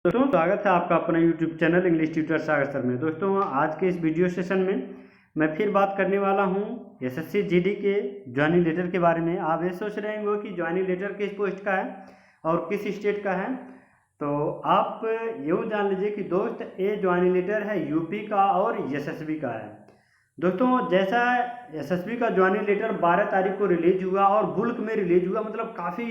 दोस्तों स्वागत है आपका अपना YouTube चैनल इंग्लिश ट्यूटर सागर सर में। दोस्तों आज के इस वीडियो सेशन में मैं फिर बात करने वाला हूं एसएससी जीडी के ज्वाइनिंग लेटर के बारे में। आप ये सोच रहे होंगे कि ज्वाइनिंग लेटर किस पोस्ट का है और किस स्टेट का है, तो आप यूँ जान लीजिए कि दोस्त ये ज्वाइनिंग लेटर है यूपी का और एसएसबी का है। दोस्तों जैसा एसएसबी का ज्वाइनिंग लेटर 12 तारीख को रिलीज हुआ और बुल्क में रिलीज हुआ, मतलब काफ़ी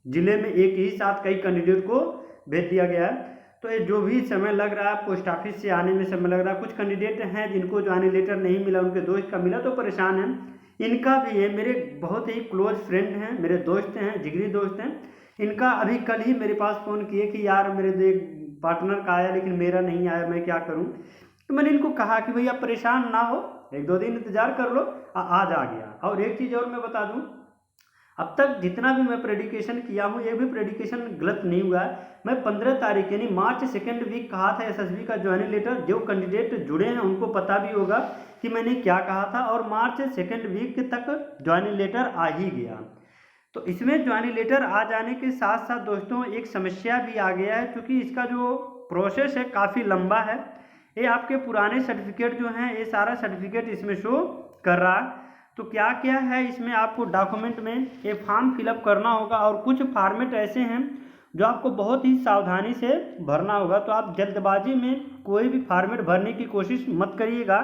ज़िले में एक ही साथ कई कैंडिडेट को भेज दिया गया है। तो ये जो भी समय लग रहा है पोस्ट ऑफिस से आने में समय लग रहा है, कुछ कैंडिडेट हैं जिनको ज्वाइनिंग लेटर नहीं मिला, उनके दोस्त का मिला तो परेशान हैं। इनका भी है, मेरे बहुत ही क्लोज फ्रेंड हैं, मेरे दोस्त हैं, जिगरी दोस्त हैं। इनका अभी कल ही मेरे पास फ़ोन किए कि यार मेरे एक पार्टनर का आया लेकिन मेरा नहीं आया, मैं क्या करूं। तो मैंने इनको कहा कि भैया परेशान ना हो, 1-2 दिन इंतज़ार कर लो, आज आ गया। और एक चीज़ और मैं बता दूं, अब तक जितना भी मैं प्रेडिकेशन किया हूँ एक भी प्रेडिकेशन गलत नहीं हुआ है। मैं 15 तारीख यानी मार्च सेकेंड वीक कहा था एसएसबी का ज्वाइनिंग लेटर, जो कैंडिडेट जुड़े हैं उनको पता भी होगा कि मैंने क्या कहा था, और मार्च सेकेंड वीक तक ज्वाइनिंग लेटर आ ही गया। तो इसमें ज्वाइनिंग लेटर आ जाने के साथ साथ दोस्तों एक समस्या भी आ गया है, क्योंकि इसका जो प्रोसेस है काफ़ी लंबा है। ये आपके पुराने सर्टिफिकेट जो हैं ये सारा सर्टिफिकेट इसमें शो कर रहा है। तो क्या क्या है इसमें, आपको डॉक्यूमेंट में एक फॉर्म फिलअप करना होगा और कुछ फॉर्मेट ऐसे हैं जो आपको बहुत ही सावधानी से भरना होगा। तो आप जल्दबाजी में कोई भी फॉर्मेट भरने की कोशिश मत करिएगा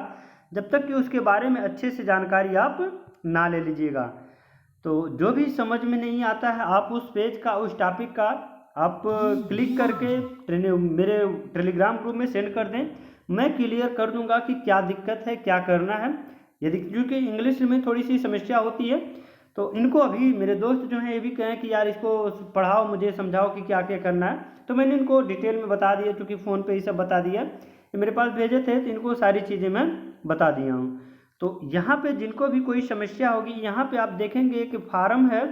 जब तक कि उसके बारे में अच्छे से जानकारी आप ना ले लीजिएगा। तो जो भी समझ में नहीं आता है आप उस पेज का, उस टॉपिक का आप क्लिक करके मेरे टेलीग्राम ग्रुप में सेंड कर दें, मैं क्लियर कर दूंगा कि क्या दिक्कत है, क्या करना है। यदि क्योंकि इंग्लिश में थोड़ी सी समस्या होती है, तो इनको अभी मेरे दोस्त जो हैं ये भी कहें कि यार इसको पढ़ाओ, मुझे समझाओ कि क्या क्या करना है। तो मैंने इनको डिटेल में बता दिया, क्योंकि फ़ोन पे ही सब बता दिया। ये मेरे पास भेजे थे तो इनको सारी चीज़ें मैं बता दिया हूँ। तो यहाँ पे जिनको भी कोई समस्या होगी, यहाँ पे आप देखेंगे कि फॉर्म है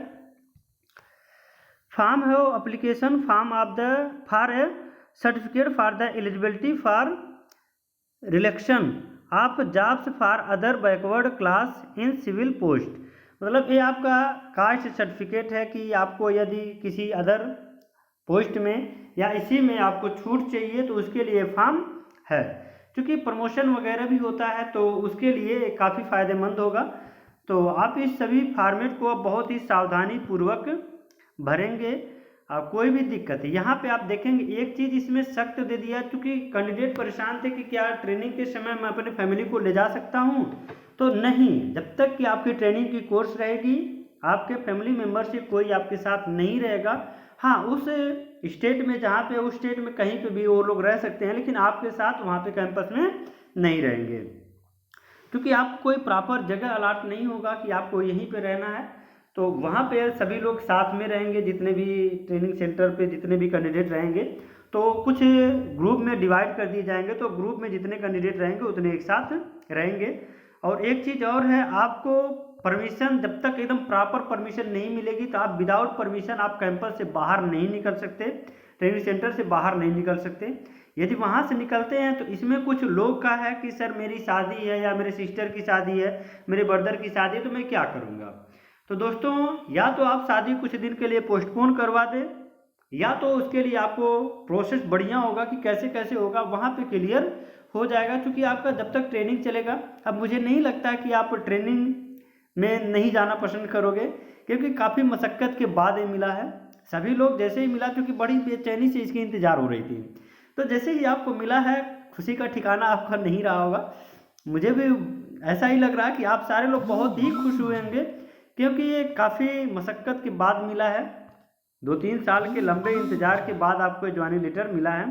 application form of the for a certificate for the eligibility for relaxation आप jobs for other backward class in civil post. मतलब ये आपका कास्ट सर्टिफिकेट है कि आपको यदि किसी अदर पोस्ट में या इसी में आपको छूट चाहिए तो उसके लिए फॉर्म है। क्योंकि प्रमोशन वगैरह भी होता है तो उसके लिए काफ़ी फ़ायदेमंद होगा। तो आप इस सभी फॉर्मेट को बहुत ही सावधानी पूर्वक भरेंगे, कोई भी दिक्कत है। यहाँ पे आप देखेंगे एक चीज़ इसमें सख्त दे दिया, क्योंकि कैंडिडेट परेशान थे कि क्या ट्रेनिंग के समय मैं अपने फैमिली को ले जा सकता हूँ। तो नहीं, जब तक कि आपकी ट्रेनिंग की कोर्स रहेगी आपके फैमिली मेम्बर से कोई आपके साथ नहीं रहेगा। हाँ, उस स्टेट में जहाँ पे, उस स्टेट में कहीं पे भी वो लोग रह सकते हैं, लेकिन आपके साथ वहाँ पे कैंपस में नहीं रहेंगे, क्योंकि आपको कोई प्रॉपर जगह अलाट नहीं होगा कि आपको यहीं पे रहना है। तो वहाँ पे सभी लोग साथ में रहेंगे, जितने भी ट्रेनिंग सेंटर पे जितने भी कैंडिडेट रहेंगे तो कुछ ग्रुप में डिवाइड कर दिए जाएंगे। तो ग्रुप में जितने कैंडिडेट रहेंगे उतने एक साथ रहेंगे। और एक चीज़ और है, आपको परमिशन जब तक एकदम प्रॉपर परमिशन नहीं मिलेगी तो आप विदाउट परमिशन आप कैंपस से बाहर नहीं निकल सकते, ट्रेनिंग सेंटर से बाहर नहीं निकल सकते। यदि वहाँ से निकलते हैं तो इसमें कुछ लोग का है कि सर मेरी शादी है या मेरे सिस्टर की शादी है, मेरे ब्रदर की शादी है, तो मैं क्या करूँगा। तो दोस्तों या तो आप शादी कुछ दिन के लिए पोस्टपोन करवा दें, या तो उसके लिए आपको प्रोसेस बढ़िया होगा कि कैसे कैसे होगा, वहाँ पे क्लियर हो जाएगा। क्योंकि आपका जब तक ट्रेनिंग चलेगा, अब मुझे नहीं लगता कि आप ट्रेनिंग में नहीं जाना पसंद करोगे, क्योंकि काफ़ी मशक्क़त के बाद ये मिला है। सभी लोग जैसे ही मिला, क्योंकि बड़ी बेचैनी से इसकी इंतज़ार हो रही थी, तो जैसे ही आपको मिला है खुशी का ठिकाना आपका नहीं रहा होगा। मुझे भी ऐसा ही लग रहा है कि आप सारे लोग बहुत ही खुश हुए होंगे, क्योंकि ये काफ़ी मशक्क़त के बाद मिला है। 2-3 साल के लंबे इंतज़ार के बाद आपको ज्वाइनिंग लेटर मिला है।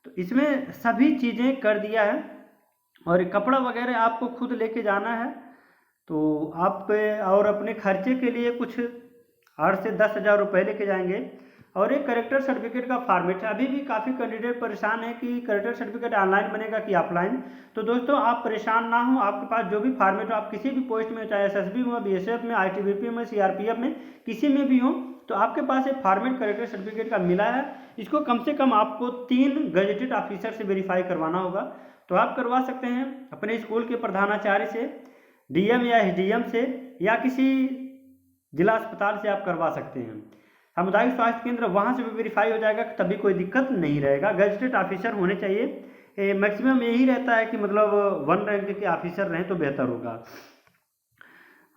तो इसमें सभी चीज़ें कर दिया है, और कपड़ा वगैरह आपको खुद लेके जाना है। तो आप और अपने खर्चे के लिए कुछ 8 से 10 हज़ार रुपये लेके जाएंगे। और एक करेक्टर सर्टिफिकेट का फॉर्मेट है। अभी भी काफ़ी कैंडिडेट परेशान है कि करेक्टर सर्टिफिकेट ऑनलाइन बनेगा कि ऑफलाइन। तो दोस्तों आप परेशान ना हो, आपके पास जो भी फॉर्मेट हो, आप किसी भी पोस्ट में, चाहे एसएसबी में, बीएसएफ में, आईटीबीपी में, सीआरपीएफ में, किसी में भी हो, तो आपके पास एक फॉर्मेट करेक्टर सर्टिफिकेट का मिला है। इसको कम से कम आपको 3 गजेटेड ऑफिसर से वेरीफाई करवाना होगा। तो आप करवा सकते हैं अपने स्कूल के प्रधानाचार्य से, डीएम या एसडीएम से, या किसी जिला अस्पताल से आप करवा सकते हैं। सामुदायिक स्वास्थ्य केंद्र, वहाँ से भी वेरीफाई हो जाएगा, तभी कोई दिक्कत नहीं रहेगा। गजटेड ऑफिसर होने चाहिए, मैक्सिमम यही रहता है कि मतलब 1 रैंक के ऑफिसर रहें तो बेहतर होगा।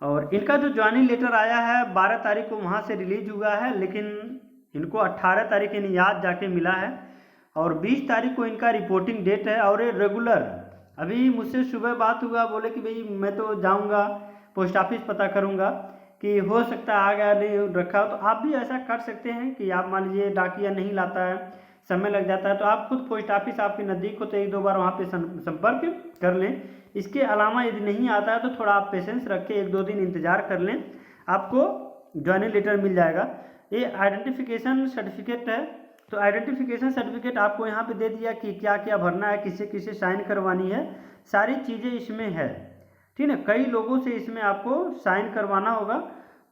और इनका जो ज्वाइनिंग लेटर आया है 12 तारीख को वहाँ से रिलीज हुआ है, लेकिन इनको 18 तारीख यानी आज जाके मिला है, और 20 तारीख को इनका रिपोर्टिंग डेट है। और ये रेगुलर, अभी मुझसे सुबह बात हुआ, बोले कि भाई मैं तो जाऊंगा पोस्ट ऑफिस पता करूंगा कि हो सकता है आ गया नहीं रखा हो, तो आप भी ऐसा कर सकते हैं कि आप मान लीजिए डाकिया नहीं लाता है, समय लग जाता है, तो आप खुद पोस्ट ऑफिस आपके नज़दीक हो तो 1-2 बार वहाँ पे संपर्क कर लें। इसके अलावा यदि नहीं आता है तो थोड़ा आप पेशेंस रखें, 1-2 दिन इंतज़ार कर लें, आपको ज्वाइनिंग लेटर मिल जाएगा। ये आइडेंटिफिकेशन सर्टिफिकेट है, तो आइडेंटिफिकेशन सर्टिफिकेट आपको यहाँ पे दे दिया कि क्या क्या भरना है, किसे किसे साइन करवानी है, सारी चीज़ें इसमें है, ठीक है। कई लोगों से इसमें आपको साइन करवाना होगा,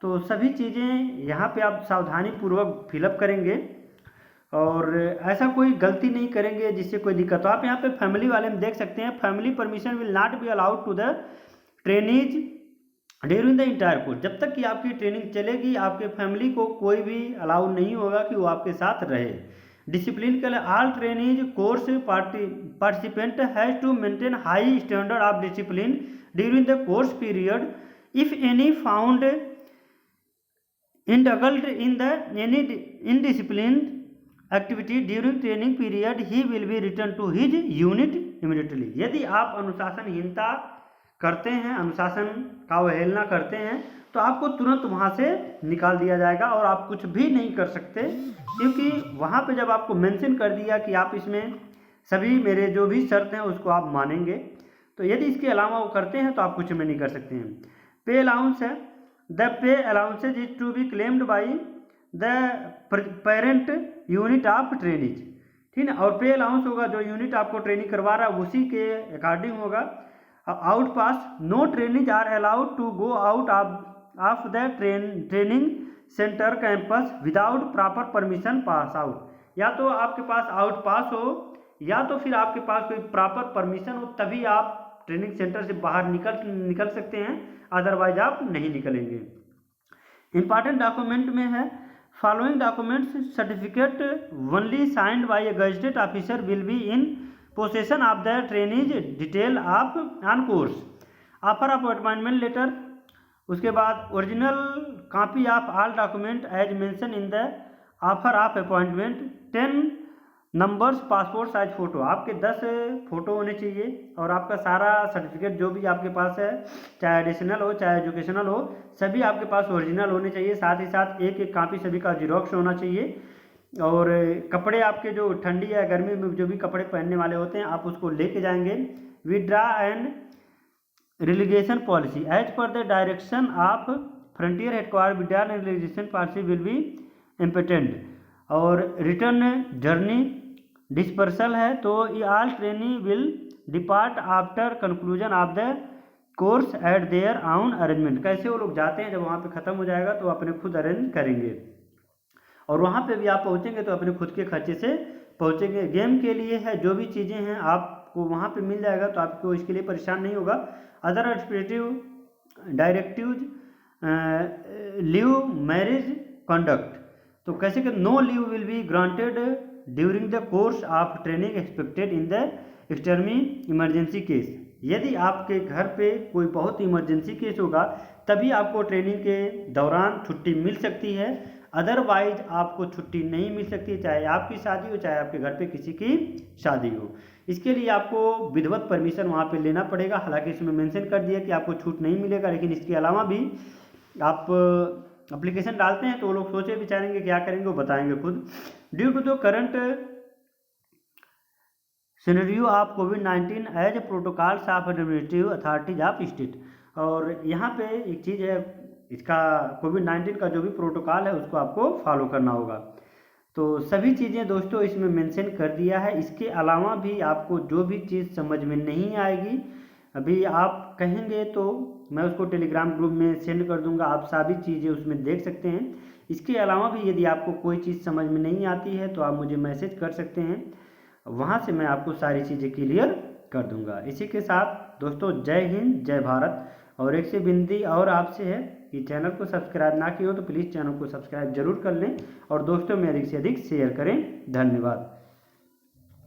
तो सभी चीज़ें यहाँ पे आप सावधानी पूर्वक फिलअप करेंगे और ऐसा कोई गलती नहीं करेंगे जिससे कोई दिक्कत हो। आप यहाँ पे फैमिली वाले में देख सकते हैं, family permission will not be allowed to the trainees during the entire course. जब तक कि आपकी ट्रेनिंग चलेगी आपके फैमिली को कोई भी अलाउ नहीं होगा कि वो आपके साथ रहे। डिसिप्लिन के लिए all trainees course participant has to maintain high standard of discipline during the course period. If any found indulged in the any indisciplined activity during training period, he will be returned to his unit immediately। यदि आप अनुशासनहीनता करते हैं, अनुशासन का अवहेलना करते हैं, तो आपको तुरंत वहाँ से निकाल दिया जाएगा और आप कुछ भी नहीं कर सकते, क्योंकि वहाँ पे जब आपको मेंशन कर दिया कि आप इसमें सभी मेरे जो भी शर्त हैं उसको आप मानेंगे, तो यदि इसके अलावा वो करते हैं तो आप कुछ में नहीं कर सकते हैं। पे अलाउंस है, the pay allowances is to be claimed by the parent unit of training, ठीक है। और पे अलाउंस होगा जो यूनिट आपको ट्रेनिंग करवा रहा है उसी के अकॉर्डिंग होगा। Out pass, no training are allowed to go out of the training centre campus without proper permission pass out. या तो आपके पास आउट पास हो या तो फिर आपके पास कोई प्रॉपर परमिशन हो, तभी आप ट्रेनिंग सेंटर से बाहर निकल सकते हैं, अदरवाइज आप नहीं निकलेंगे। इंपॉर्टेंट डॉक्यूमेंट में है following documents, certificate only signed by a gazetted officer will be in possession of the trainees detail of on course, offer of appointment letter, उसके बाद original copy of all document as mention in the offer of appointment, 10 numbers passport size photo, आपके 10 photo होने चाहिए, और आपका सारा certificate जो भी आपके पास है, चाहे एडिशनल हो चाहे एजुकेशनल हो, सभी आपके पास ओरिजिनल होने चाहिए। साथ ही साथ एक एक कॉपी सभी का जीरोक्स होना चाहिए। और कपड़े आपके जो ठंडी या गर्मी में जो भी कपड़े पहनने वाले होते हैं आप उसको लेके जाएंगे। Withdraw and relegation policy as per the direction of frontier headquarter, withdraw and relegation policy will be important. और रिटर्न जर्नी डिस्पर्सल है, तो ये all trainee will depart after conclusion of the course at their own arrangement. कैसे वो लोग जाते हैं, जब वहाँ पे ख़त्म हो जाएगा तो अपने खुद अरेंज करेंगे, और वहाँ पे भी आप पहुँचेंगे तो अपने खुद के खर्चे से पहुँचेंगे। गेम के लिए है, जो भी चीज़ें हैं आपको वहाँ पे मिल जाएगा, तो आपको इसके लिए परेशान नहीं होगा। Other administrative directives, leave marriage conduct, तो कैसे कि no leave will be granted during the course of training expected in the extreme emergency case. यदि आपके घर पे कोई बहुत इमरजेंसी केस होगा तभी आपको ट्रेनिंग के दौरान छुट्टी मिल सकती है, अदरवाइज आपको छुट्टी नहीं मिल सकती, चाहे आपकी शादी हो चाहे आपके घर पे किसी की शादी हो। इसके लिए आपको विधिवत परमिशन वहाँ पे लेना पड़ेगा। हालांकि इसमें मेंशन कर दिया कि आपको छूट नहीं मिलेगा, लेकिन इसके अलावा भी आप एप्लीकेशन डालते हैं तो वो लोग सोचे विचारेंगे क्या करेंगे वो बताएंगे खुद। Due to the current scenario of कोविड-19 as protocols of administrative authorities of state. और यहाँ पे एक चीज़ है, इसका कोविड-19 का जो भी प्रोटोकॉल है उसको आपको फॉलो करना होगा। तो सभी चीज़ें दोस्तों इसमें मेंशन कर दिया है। इसके अलावा भी आपको जो भी चीज़ समझ में नहीं आएगी, अभी आप कहेंगे तो मैं उसको टेलीग्राम ग्रुप में सेंड कर दूंगा, आप सभी चीज़ें उसमें देख सकते हैं। इसके अलावा भी यदि आपको कोई चीज़ समझ में नहीं आती है तो आप मुझे मैसेज कर सकते हैं, वहाँ से मैं आपको सारी चीज़ें क्लियर कर दूंगा। इसी के साथ दोस्तों जय हिंद जय भारत। और एक से विनती और आपसे है ये चैनल को सब्सक्राइब ना किए हो तो प्लीज़ चैनल को सब्सक्राइब जरूर कर लें और दोस्तों में अधिक से अधिक शेयर करें। धन्यवाद।